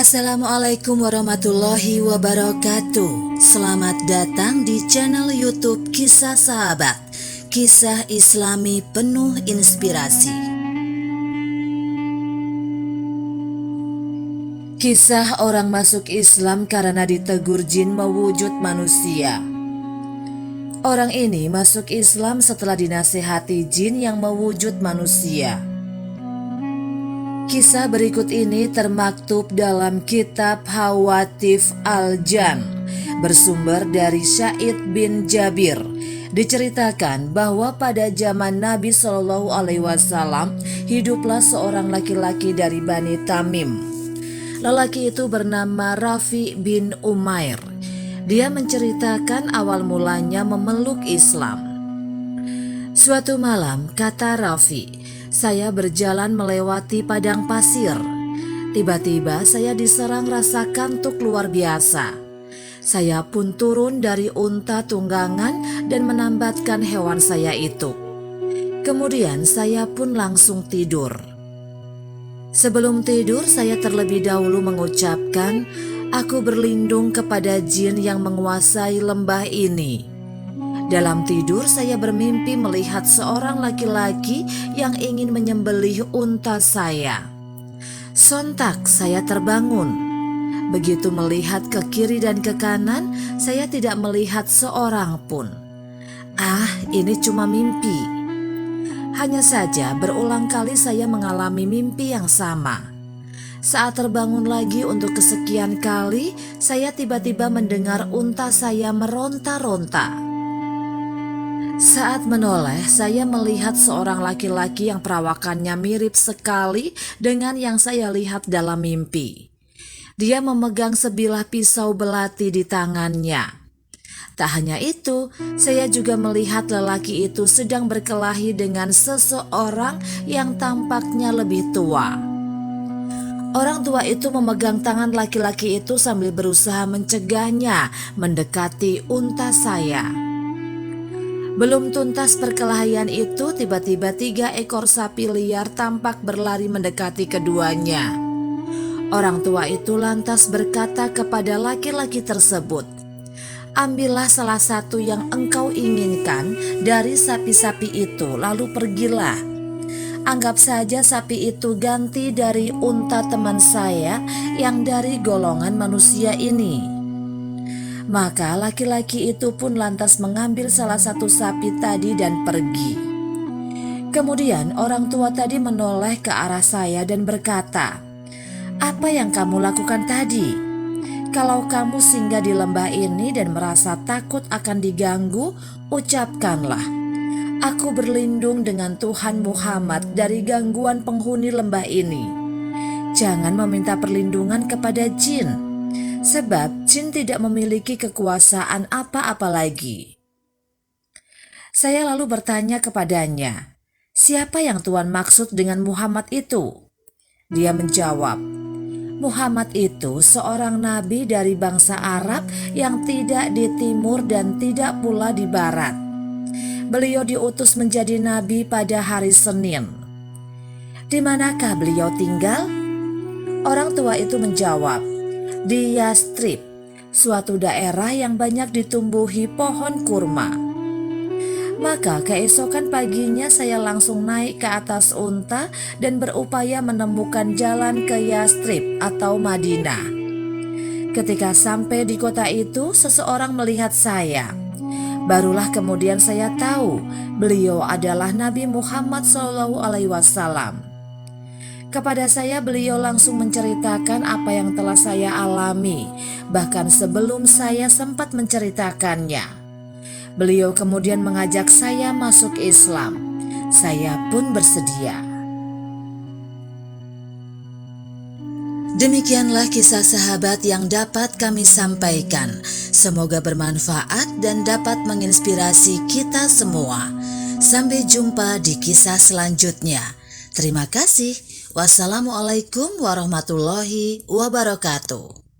Assalamualaikum warahmatullahi wabarakatuh. Selamat datang di channel YouTube Kisah Sahabat, kisah Islami penuh inspirasi. Kisah orang masuk Islam karena ditegur jin mewujud manusia. Orang ini masuk Islam setelah dinasihati jin yang mewujud manusia. Kisah berikut ini termaktub dalam kitab Hawatif Al-Jan, bersumber dari Sa'id bin Jabir. Diceritakan bahwa pada zaman Nabi SAW hiduplah seorang laki-laki dari Bani Tamim. Lelaki itu bernama Rafi bin Umair. Dia menceritakan awal mulanya memeluk Islam. Suatu malam, kata Rafi, saya berjalan melewati padang pasir. Tiba-tiba saya diserang rasa kantuk luar biasa. Saya pun turun dari unta tunggangan dan menambatkan hewan saya itu. Kemudian saya pun langsung tidur. Sebelum tidur saya terlebih dahulu mengucapkan, aku berlindung kepada jin yang menguasai lembah ini. Dalam tidur saya bermimpi melihat seorang laki-laki yang ingin menyembelih unta saya. Sontak saya terbangun. Begitu melihat ke kiri dan ke kanan, saya tidak melihat seorang pun. Ini cuma mimpi. Hanya saja berulang kali saya mengalami mimpi yang sama. Saat terbangun lagi untuk kesekian kali, saya tiba-tiba mendengar unta saya meronta-ronta. Saat menoleh, saya melihat seorang laki-laki yang perawakannya mirip sekali dengan yang saya lihat dalam mimpi. Dia memegang sebilah pisau belati di tangannya. Tak hanya itu, saya juga melihat lelaki itu sedang berkelahi dengan seseorang yang tampaknya lebih tua. Orang tua itu memegang tangan laki-laki itu sambil berusaha mencegahnya mendekati unta saya. Belum tuntas perkelahian itu, tiba-tiba 3 ekor sapi liar tampak berlari mendekati keduanya. Orang tua itu lantas berkata kepada laki-laki tersebut, ambillah salah satu yang engkau inginkan dari sapi-sapi itu, lalu pergilah. Anggap saja sapi itu ganti dari unta teman saya yang dari golongan manusia ini. Maka laki-laki itu pun lantas mengambil salah satu sapi tadi dan pergi. Kemudian orang tua tadi menoleh ke arah saya dan berkata, apa yang kamu lakukan tadi? Kalau kamu singgah di lembah ini dan merasa takut akan diganggu, ucapkanlah, aku berlindung dengan Tuhan Muhammad dari gangguan penghuni lembah ini. Jangan meminta perlindungan kepada jin, sebab jin tidak memiliki kekuasaan apa-apa lagi. Saya lalu bertanya kepadanya, siapa yang Tuhan maksud dengan Muhammad itu? Dia menjawab, Muhammad itu seorang nabi dari bangsa Arab yang tidak di timur dan tidak pula di barat. Beliau diutus menjadi nabi pada hari Senin. Di manakah beliau tinggal? Orang tua itu menjawab, di Yastrib, suatu daerah yang banyak ditumbuhi pohon kurma. Maka keesokan paginya saya langsung naik ke atas unta dan berupaya menemukan jalan ke Yastrib atau Madinah. Ketika sampai di kota itu, seseorang melihat saya. Barulah kemudian saya tahu beliau adalah Nabi Muhammad SAW. Kepada saya beliau langsung menceritakan apa yang telah saya alami, bahkan sebelum saya sempat menceritakannya. Beliau kemudian mengajak saya masuk Islam. Saya pun bersedia. Demikianlah kisah sahabat yang dapat kami sampaikan. Semoga bermanfaat dan dapat menginspirasi kita semua. Sampai jumpa di kisah selanjutnya. Terima kasih. Wassalamualaikum warahmatullahi wabarakatuh.